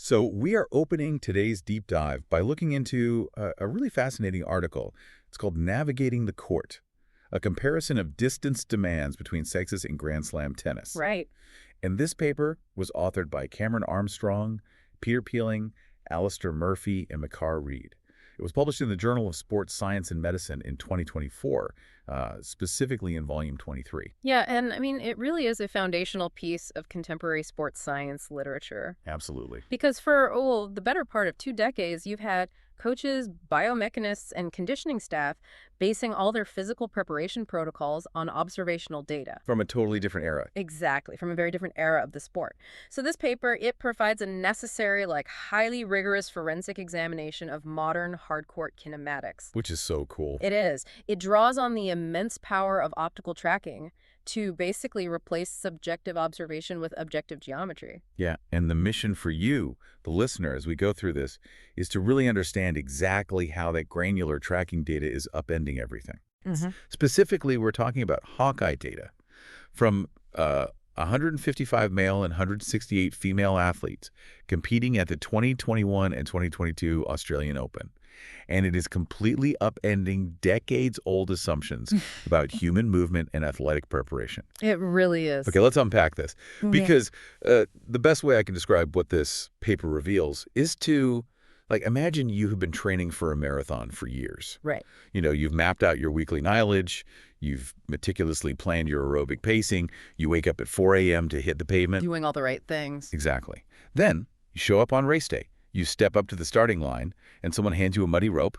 So we are opening today's deep dive by looking into a really fascinating article. It's called Navigating the Court, a comparison of distance demands between sexes in Grand Slam tennis. Right. And this paper was authored by Cameron Armstrong, Peter Peeling, Alistair Murphy, and Machar Reid. It was published in the Journal of Sports Science and Medicine in 2024, specifically in volume 23. Yeah, and I mean, it really is a foundational piece of contemporary sports science literature. Absolutely. Because for, the better part of 2 decades, you've had coaches, biomechanists, and conditioning staff basing all their physical preparation protocols on observational data. From a totally different era. Exactly, from a very different era of the sport. So this paper, it provides a necessary, highly rigorous forensic examination of modern hardcourt kinematics. Which is so cool. It is. It draws on the immense power of optical tracking to basically replace subjective observation with objective geometry. Yeah, and the mission for you, the listener, as we go through this, is to really understand exactly how that granular tracking data is upending everything. Specifically, we're talking about Hawkeye data from 155 male and 168 female athletes competing at the 2021 and 2022 Australian Open. And it is completely upending decades-old assumptions about human movement and athletic preparation. It really is. Okay, let's unpack this. Because the best way I can describe what this paper reveals is to, imagine you have been training for a marathon for years. Right. You've mapped out your weekly mileage. You've meticulously planned your aerobic pacing. You wake up at 4 a.m. to hit the pavement. Doing all the right things. Exactly. Then you show up on race day. You step up to the starting line, and someone hands you a muddy rope,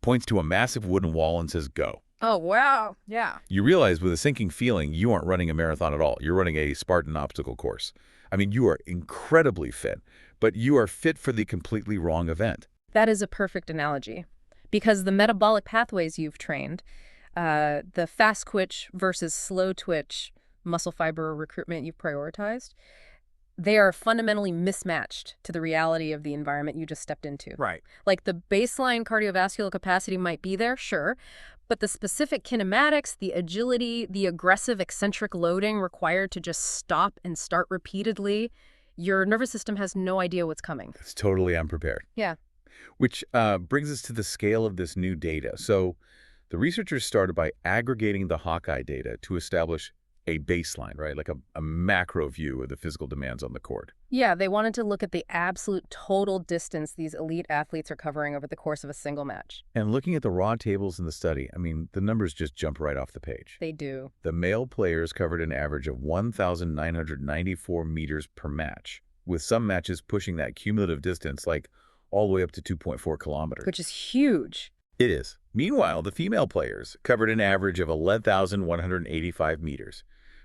points to a massive wooden wall, and says, go. Oh, wow. Yeah. You realize with a sinking feeling, you aren't running a marathon at all. You're running a Spartan obstacle course. I mean, you are incredibly fit, but you are fit for the completely wrong event. That is a perfect analogy. Because the metabolic pathways you've trained, the fast twitch versus slow twitch muscle fiber recruitment you've prioritized, they are fundamentally mismatched to the reality of the environment you just stepped into. Right. The baseline cardiovascular capacity might be there, sure, but the specific kinematics, the agility, the aggressive eccentric loading required to just stop and start repeatedly, your nervous system has no idea what's coming. It's totally unprepared. Yeah. Which brings us to the scale of this new data. So the researchers started by aggregating the Hawkeye data to establish a baseline, right? A macro view of the physical demands on the court. Yeah, they wanted to look at the absolute total distance these elite athletes are covering over the course of a single match. And looking at the raw tables in the study, I mean, the numbers just jump right off the page. They do. The male players covered an average of 1,994 meters per match, with some matches pushing that cumulative distance all the way up to 2.4 kilometers. Which is huge. It is. Meanwhile, the female players covered an average of 11,185 meters,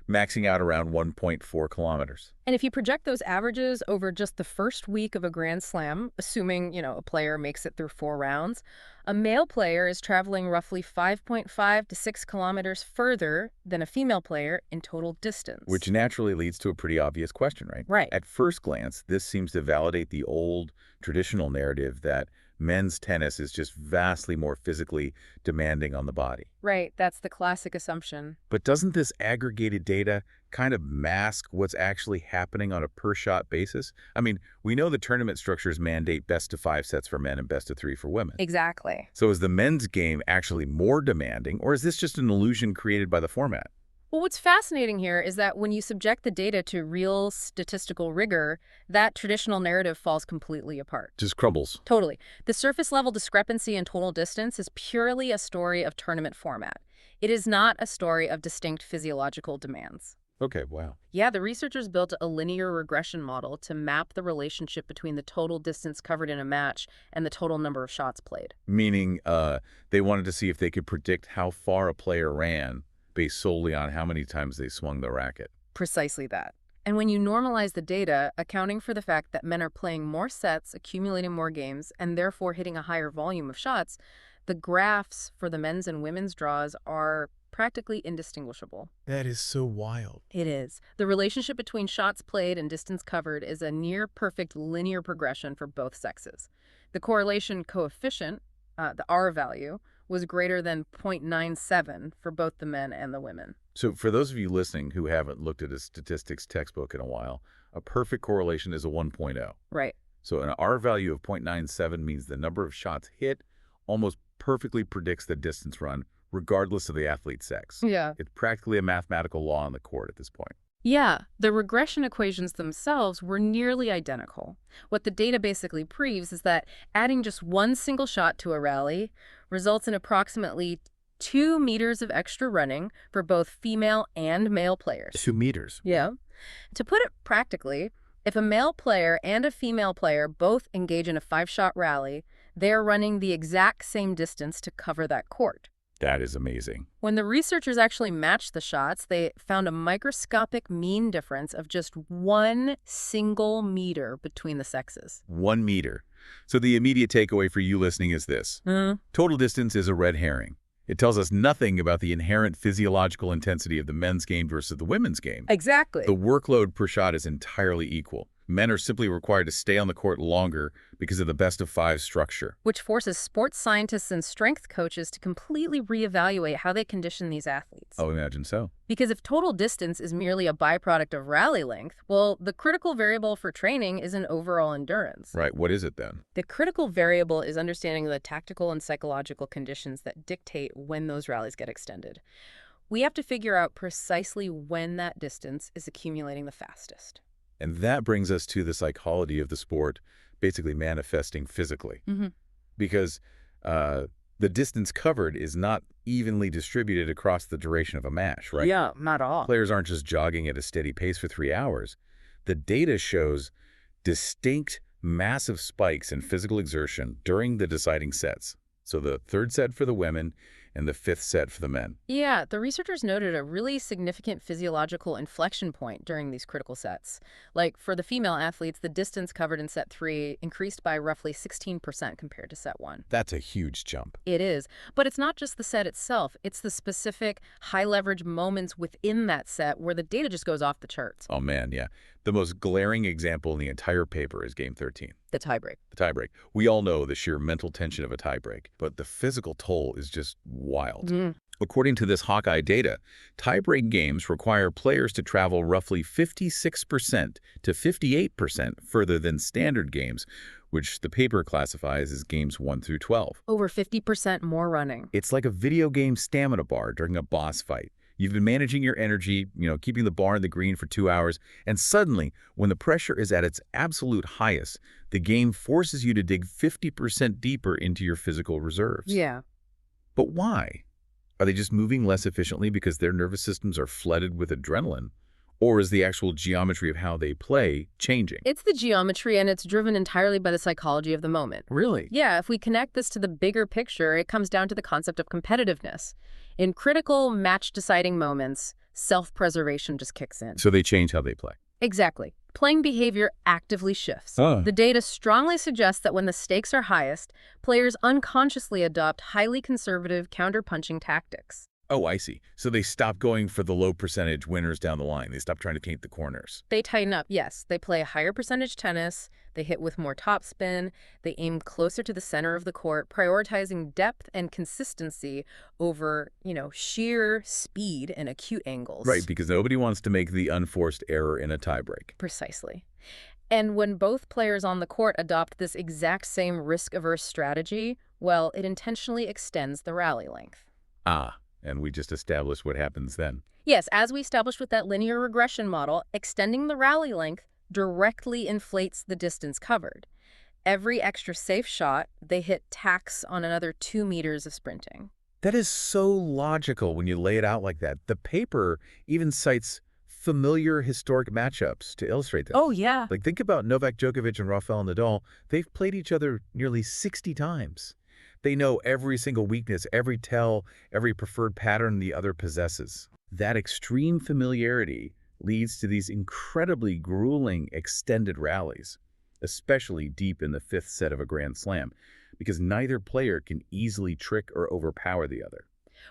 maxing out around 1.4 kilometers. And if you project those averages over just the first week of a Grand Slam, assuming, a player makes it through 4 rounds, a male player is traveling roughly 5.5 to 6 kilometers further than a female player in total distance. Which naturally leads to a pretty obvious question, right? Right. At first glance, this seems to validate the old traditional narrative that men's tennis is just vastly more physically demanding on the body. Right, that's the classic assumption. But doesn't this aggregated data kind of mask what's actually happening on a per-shot basis? I mean, we know the tournament structures mandate best-of-5 sets for men and best-of-3 for women. Exactly. So is the men's game actually more demanding, or is this just an illusion created by the format? Well, what's fascinating here is that when you subject the data to real statistical rigor, that traditional narrative falls completely apart. Just crumbles. Totally. The surface-level discrepancy in total distance is purely a story of tournament format. It is not a story of distinct physiological demands. Okay, wow. Yeah, the researchers built a linear regression model to map the relationship between the total distance covered in a match and the total number of shots played. Meaning they wanted to see if they could predict how far a player ran based solely on how many times they swung the racket. Precisely that. And when you normalize the data, accounting for the fact that men are playing more sets, accumulating more games, and therefore hitting a higher volume of shots, the graphs for the men's and women's draws are practically indistinguishable. That is so wild. It is. The relationship between shots played and distance covered is a near-perfect linear progression for both sexes. The correlation coefficient, the R value, was greater than 0.97 for both the men and the women. So for those of you listening who haven't looked at a statistics textbook in a while, a perfect correlation is a 1.0. Right. So an R value of 0.97 means the number of shots hit almost perfectly predicts the distance run, regardless of the athlete's sex. Yeah. It's practically a mathematical law on the court at this point. Yeah, the regression equations themselves were nearly identical. What the data basically proves is that adding just one single shot to a rally results in approximately 2 meters of extra running for both female and male players. 2 meters. Yeah. To put it practically, if a male player and a female player both engage in a 5-shot rally, they're running the exact same distance to cover that court. That is amazing. When the researchers actually matched the shots, they found a microscopic mean difference of just 1 single meter between the sexes. 1 meter. So the immediate takeaway for you listening is this. Total distance is a red herring. It tells us nothing about the inherent physiological intensity of the men's game versus the women's game. Exactly. The workload per shot is entirely equal. Men are simply required to stay on the court longer because of the best-of-5 structure. Which forces sports scientists and strength coaches to completely reevaluate how they condition these athletes. Oh, imagine so. Because if total distance is merely a byproduct of rally length, well, the critical variable for training is an overall endurance. Right, what is it then? The critical variable is understanding the tactical and psychological conditions that dictate when those rallies get extended. We have to figure out precisely when that distance is accumulating the fastest. And that brings us to the psychology of the sport basically manifesting physically. Because the distance covered is not evenly distributed across the duration of a match, right? Yeah, not all. Players aren't just jogging at a steady pace for 3 hours. The data shows distinct, massive spikes in physical exertion during the deciding sets. So the 3rd set for the women and the 5th set for the men. Yeah, the researchers noted a really significant physiological inflection point during these critical sets. Like, for the female athletes, the distance covered in set 3 increased by roughly 16% compared to set 1. That's a huge jump. It is. But it's not just the set itself. It's the specific high-leverage moments within that set where the data just goes off the charts. Oh, man, yeah. The most glaring example in the entire paper is Game 13. The tiebreak. The tiebreak. We all know the sheer mental tension of a tiebreak, but the physical toll is just wild. According to this Hawkeye data, tiebreak games require players to travel roughly 56% to 58% further than standard games, which the paper classifies as games 1 through 12. Over 50% more running. It's like a video game stamina bar during a boss fight. You've been managing your energy, keeping the bar in the green for 2 hours, and suddenly, when the pressure is at its absolute highest, the game forces you to dig 50% deeper into your physical reserves. Yeah. But why? Are they just moving less efficiently because their nervous systems are flooded with adrenaline? Or is the actual geometry of how they play changing? It's the geometry, and it's driven entirely by the psychology of the moment. Really? Yeah, if we connect this to the bigger picture, it comes down to the concept of competitiveness. In critical, match-deciding moments, self-preservation just kicks in. So they change how they play. Exactly. Playing behavior actively shifts. The data strongly suggests that when the stakes are highest, players unconsciously adopt highly conservative counter-punching tactics. Oh, I see. So they stop going for the low percentage winners down the line. They stop trying to paint the corners. They tighten up, yes. They play a higher percentage tennis. They hit with more topspin. They aim closer to the center of the court, prioritizing depth and consistency over, sheer speed and acute angles. Right, because nobody wants to make the unforced error in a tiebreak. Precisely. And when both players on the court adopt this exact same risk-averse strategy, well, it intentionally extends the rally length. And we just established what happens then. Yes, as we established with that linear regression model, extending the rally length directly inflates the distance covered. Every extra safe shot, they hit tacks on another 2 meters of sprinting. That is so logical when you lay it out like that. The paper even cites familiar historic matchups to illustrate this. Oh, yeah. Like, think about Novak Djokovic and Rafael Nadal. They've played each other nearly 60 times. They know every single weakness, every tell, every preferred pattern the other possesses. That extreme familiarity leads to these incredibly grueling extended rallies, especially deep in the 5th set of a Grand Slam, because neither player can easily trick or overpower the other.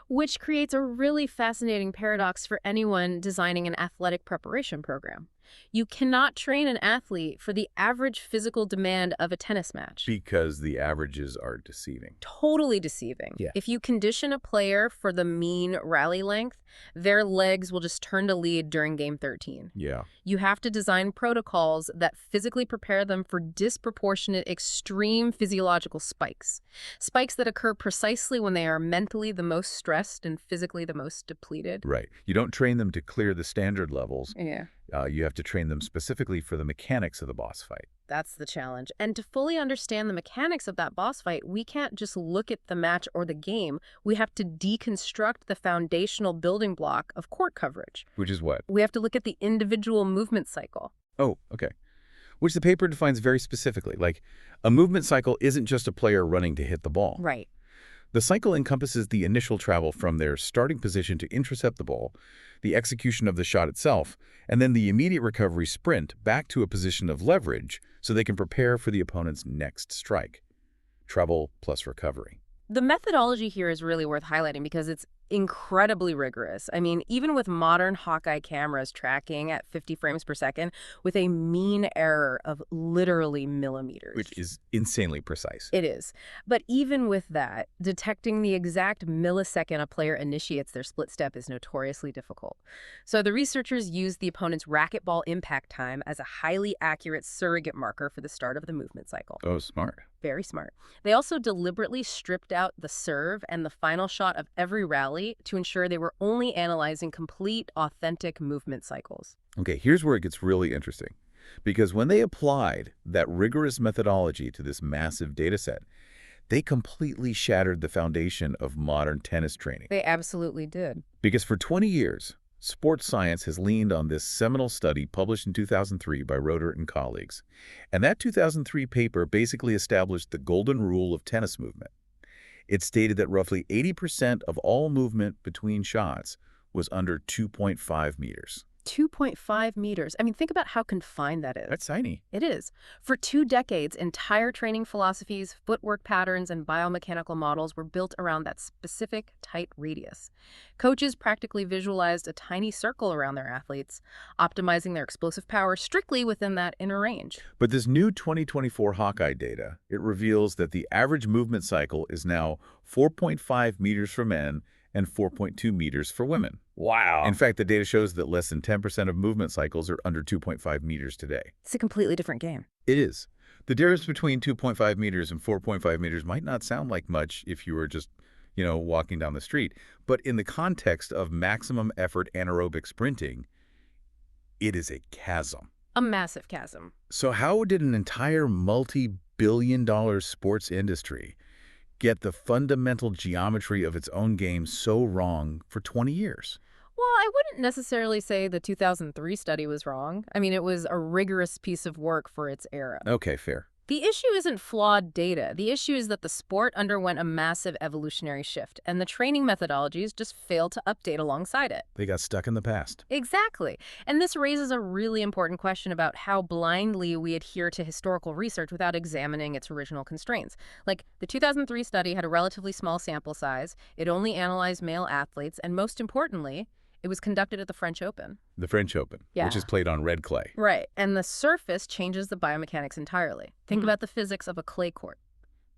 Which creates a really fascinating paradox for anyone designing an athletic preparation program. You cannot train an athlete for the average physical demand of a tennis match. Because the averages are deceiving. Totally deceiving. Yeah. If you condition a player for the mean rally length, their legs will just turn to lead during game 13. Yeah. You have to design protocols that physically prepare them for disproportionate, extreme physiological spikes. Spikes that occur precisely when they are mentally the most stressed and physically the most depleted. Right. You don't train them to clear the standard levels. Yeah. You have to train them specifically for the mechanics of the boss fight. That's the challenge. And to fully understand the mechanics of that boss fight, we can't just look at the match or the game. We have to deconstruct the foundational building block of court coverage. Which is what? We have to look at the individual movement cycle. Oh, okay. Which the paper defines very specifically. Like, a movement cycle isn't just a player running to hit the ball. Right. The cycle encompasses the initial travel from their starting position to intercept the ball, the execution of the shot itself, and then the immediate recovery sprint back to a position of leverage so they can prepare for the opponent's next strike. Travel plus recovery. The methodology here is really worth highlighting because it's incredibly rigorous. I mean, even with modern Hawkeye cameras tracking at 50 frames per second with a mean error of literally millimeters. Which is insanely precise. It is. But even with that, detecting the exact millisecond a player initiates their split step is notoriously difficult. So the researchers used the opponent's racquetball impact time as a highly accurate surrogate marker for the start of the movement cycle. Oh, smart. Very smart. They also deliberately stripped out the serve and the final shot of every rally to ensure they were only analyzing complete, authentic movement cycles. Okay, here's where it gets really interesting. Because when they applied that rigorous methodology to this massive data set, they completely shattered the foundation of modern tennis training. They absolutely did. Because for 20 years, sports science has leaned on this seminal study published in 2003 by Roeder and colleagues. And that 2003 paper basically established the golden rule of tennis movement. It stated that roughly 80% of all movement between shots was under 2.5 meters. 2.5 meters. I mean, think about how confined that is. That's tiny. It is. For 2 decades, entire training philosophies, footwork patterns, and biomechanical models were built around that specific, tight radius. Coaches practically visualized a tiny circle around their athletes, optimizing their explosive power strictly within that inner range. But this new 2024 Hawkeye data, it reveals that the average movement cycle is now 4.5 meters for men and 4.2 meters for women. Wow. In fact, the data shows that less than 10% of movement cycles are under 2.5 meters today. It's a completely different game. It is. The difference between 2.5 meters and 4.5 meters might not sound like much if you were just, walking down the street. But in the context of maximum effort anaerobic sprinting, it is a chasm. A massive chasm. So how did an entire multi-billion-dollar sports industry get the fundamental geometry of its own game so wrong for 20 years? Well, I wouldn't necessarily say the 2003 study was wrong. I mean, it was a rigorous piece of work for its era. Okay, fair. The issue isn't flawed data. The issue is that the sport underwent a massive evolutionary shift, and the training methodologies just failed to update alongside it. They got stuck in the past. Exactly. And this raises a really important question about how blindly we adhere to historical research without examining its original constraints. Like, the 2003 study had a relatively small sample size, it only analyzed male athletes, and most importantly, it was conducted at the French Open. The French Open, Yeah. which is played on red clay. Right. And the surface changes the biomechanics entirely. Think about the physics of a clay court.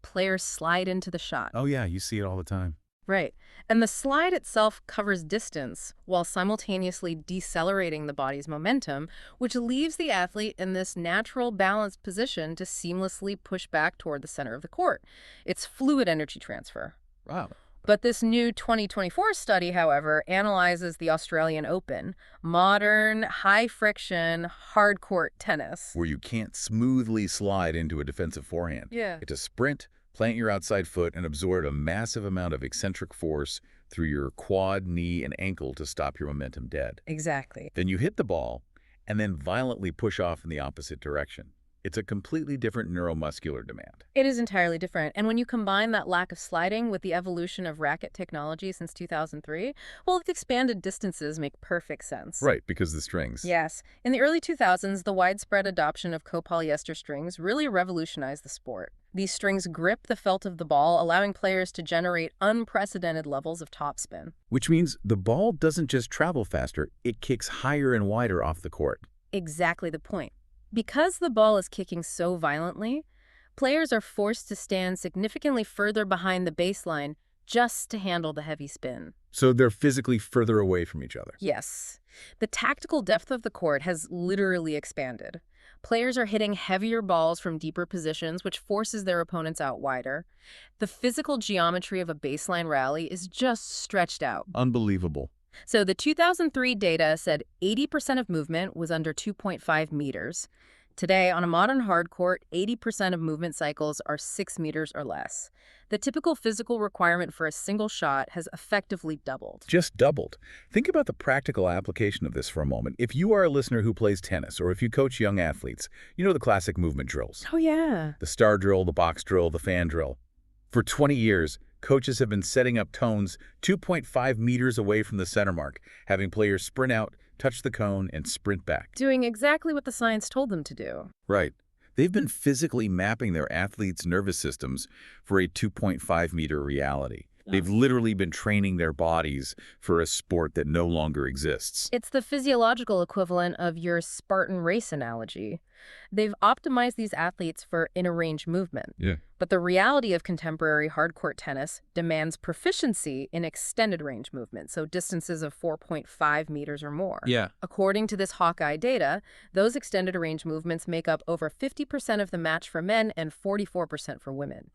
Players slide into the shot. Oh, yeah, you see it all the time. Right. And the slide itself covers distance while simultaneously decelerating the body's momentum, which leaves the athlete in this natural balanced position to seamlessly push back toward the center of the court. It's fluid energy transfer. Wow. But this new 2024 study, however, analyzes the Australian Open, modern, high-friction, hard-court tennis. Where you can't smoothly slide into a defensive forehand. Yeah. It's a sprint, plant your outside foot, and absorb a massive amount of eccentric force through your quad, knee, and ankle to stop your momentum dead. Exactly. Then you hit the ball, and then violently push off in the opposite direction. It's a completely different neuromuscular demand. It is entirely different. And when you combine that lack of sliding with the evolution of racket technology since 2003, well, the expanded distances make perfect sense. Right, because the strings. Yes. In the early 2000s, the widespread adoption of copolyester strings really revolutionized the sport. These strings grip the felt of the ball, allowing players to generate unprecedented levels of topspin. Which means the ball doesn't just travel faster, it kicks higher and wider off the court. Exactly the point. Because the ball is kicking so violently, players are forced to stand significantly further behind the baseline just to handle the heavy spin. So they're physically further away from each other. Yes. The tactical depth of the court has literally expanded. Players are hitting heavier balls from deeper positions, which forces their opponents out wider. The physical geometry of a baseline rally is just stretched out. Unbelievable. So the 2003 data said 80% of movement was under 2.5 meters. Today, on a modern hard court, 80% of movement cycles are 6 meters or less. The typical physical requirement for a single shot has effectively doubled. Just doubled. Think about the practical application of this for a moment. If you are a listener who plays tennis, or if you coach young athletes, you know the classic movement drills. Oh, yeah. The star drill, the box drill, the fan drill. For 20 years, coaches have been setting up cones 2.5 meters away from the center mark, having players sprint out, touch the cone, and sprint back. Doing exactly what the science told them to do. Right. They've been physically mapping their athletes' nervous systems for a 2.5-meter reality. They've literally been training their bodies for a sport that no longer exists. It's the physiological equivalent of your Spartan race analogy. They've optimized these athletes for inner-range movement. Yeah. But the reality of contemporary hardcourt tennis demands proficiency in extended-range movement, so distances of 4.5 meters or more. Yeah. According to this Hawkeye data, those extended-range movements make up over 50% of the match for men and 44% for women.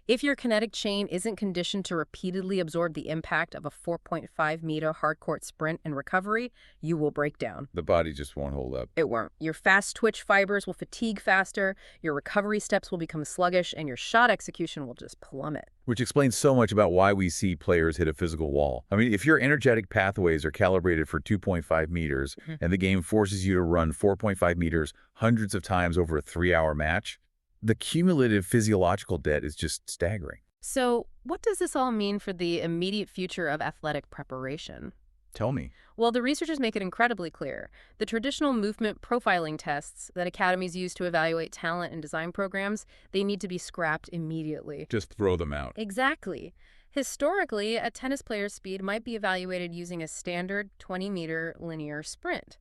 If your kinetic chain isn't conditioned to repeatedly absorb the impact of a 4.5-meter hardcourt sprint and recovery, you will break down. The body just won't hold up. It won't. Your fast twitch fibers will fatigue faster, your recovery steps will become sluggish, and your shot execution will just plummet. Which explains so much about why we see players hit a physical wall. I mean, if your energetic pathways are calibrated for 2.5 meters and the game forces you to run 4.5 meters hundreds of times over a 3-hour match, the cumulative physiological debt is just staggering. So, what does this all mean for the immediate future of athletic preparation? Tell me. Well, the researchers make it incredibly clear. The traditional movement profiling tests that academies use to evaluate talent and design programs, they need to be scrapped immediately. Just throw them out. Exactly. Historically, a tennis player's speed might be evaluated using a standard 20-meter linear sprint.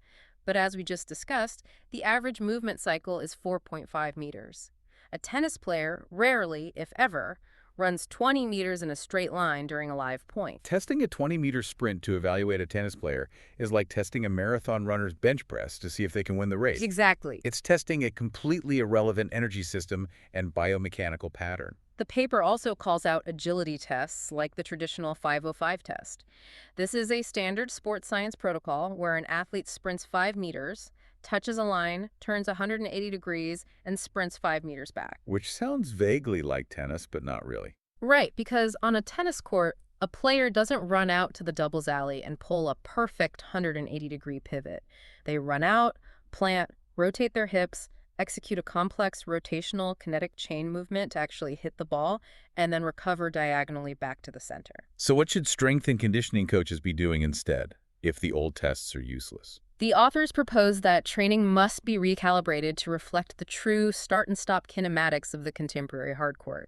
But as we just discussed, the average movement cycle is 4.5 meters. A tennis player rarely, if ever, runs 20 meters in a straight line during a live point. Testing a 20-meter sprint to evaluate a tennis player is like testing a marathon runner's bench press to see if they can win the race. Exactly. It's testing a completely irrelevant energy system and biomechanical pattern. The paper also calls out agility tests like the traditional 505 test. This is a standard sports science protocol where an athlete sprints 5 meters, touches a line, turns 180 degrees, and sprints 5 meters back. Which sounds vaguely like tennis, but not really. Right, because on a tennis court, a player doesn't run out to the doubles alley and pull a perfect 180-degree pivot. They run out, plant, rotate their hips, execute a complex rotational kinetic chain movement to actually hit the ball, and then recover diagonally back to the center. So what should strength and conditioning coaches be doing instead, if the old tests are useless? The authors propose that training must be recalibrated to reflect the true start-and-stop kinematics of the contemporary hardcourt.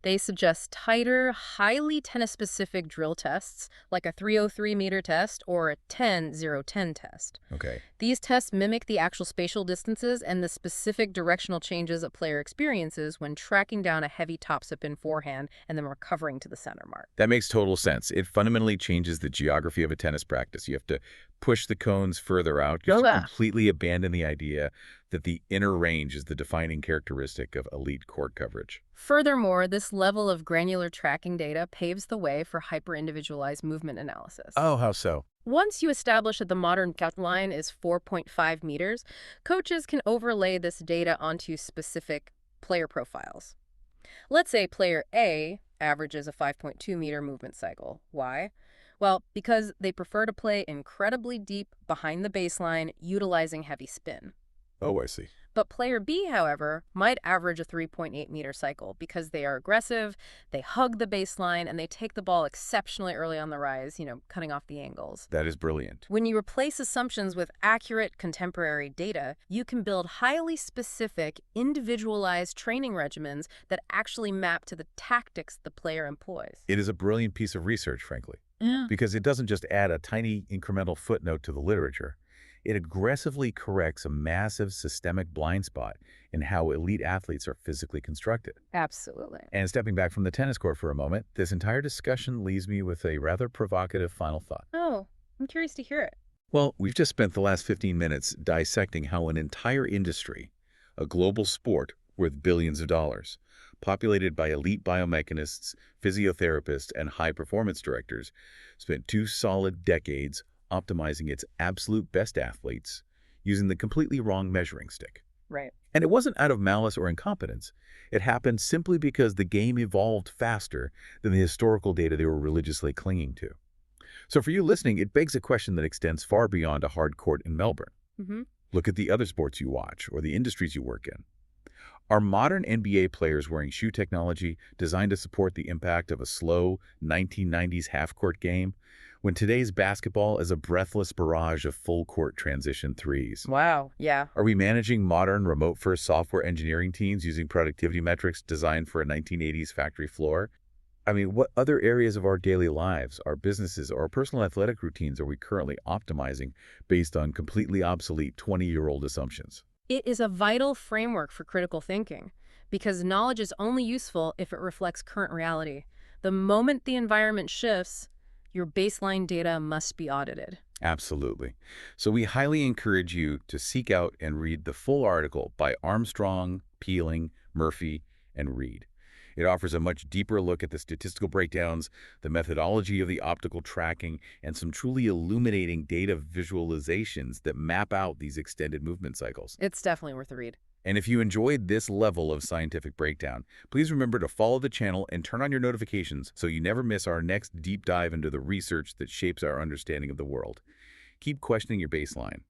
They suggest tighter, highly tennis-specific drill tests, like a 303-meter test or a 10-0-10 test. Okay. These tests mimic the actual spatial distances and the specific directional changes a player experiences when tracking down a heavy topspin forehand and then recovering to the center mark. That makes total sense. It fundamentally changes the geography of a tennis practice. You have to push the cones further out. You have to completely abandon the idea that the inner range is the defining characteristic of elite court coverage. Furthermore, this level of granular tracking data paves the way for hyper-individualized movement analysis. Oh, how so? Once you establish that the modern cut line is 4.5 meters, coaches can overlay this data onto specific player profiles. Let's say player A averages a 5.2-meter movement cycle. Why? Well, because they prefer to play incredibly deep behind the baseline, utilizing heavy spin. Oh, I see. But player B, however, might average a 3.8-meter cycle because they are aggressive, they hug the baseline, and they take the ball exceptionally early on the rise, cutting off the angles. That is brilliant. When you replace assumptions with accurate contemporary data, you can build highly specific, individualized training regimens that actually map to the tactics the player employs. It is a brilliant piece of research, frankly. Yeah. Because it doesn't just add a tiny incremental footnote to the literature. It aggressively corrects a massive systemic blind spot in how elite athletes are physically constructed. Absolutely. And stepping back from the tennis court for a moment, this entire discussion leaves me with a rather provocative final thought. Oh, I'm curious to hear it. Well, we've just spent the last 15 minutes dissecting how an entire industry, a global sport worth billions of dollars, populated by elite biomechanists, physiotherapists, and high-performance directors, spent 2 solid decades optimizing its absolute best athletes using the completely wrong measuring stick. Right. And it wasn't out of malice or incompetence. It happened simply because the game evolved faster than the historical data they were religiously clinging to. So for you listening, it begs a question that extends far beyond a hard court in Melbourne. Look at the other sports you watch or the industries you work in. Are modern NBA players wearing shoe technology designed to support the impact of a slow 1990s half-court game when today's basketball is a breathless barrage of full-court transition threes? Wow. Yeah. Are we managing modern remote-first software engineering teams using productivity metrics designed for a 1980s factory floor? I mean, what other areas of our daily lives, our businesses, or our personal athletic routines are we currently optimizing based on completely obsolete 20-year-old assumptions? It is a vital framework for critical thinking because knowledge is only useful if it reflects current reality. The moment the environment shifts, your baseline data must be audited. Absolutely. So we highly encourage you to seek out and read the full article by Armstrong, Peeling, Murphy, and Reid. It offers a much deeper look at the statistical breakdowns, the methodology of the optical tracking, and some truly illuminating data visualizations that map out these extended movement cycles. It's definitely worth a read. And if you enjoyed this level of scientific breakdown, please remember to follow the channel and turn on your notifications so you never miss our next deep dive into the research that shapes our understanding of the world. Keep questioning your baseline.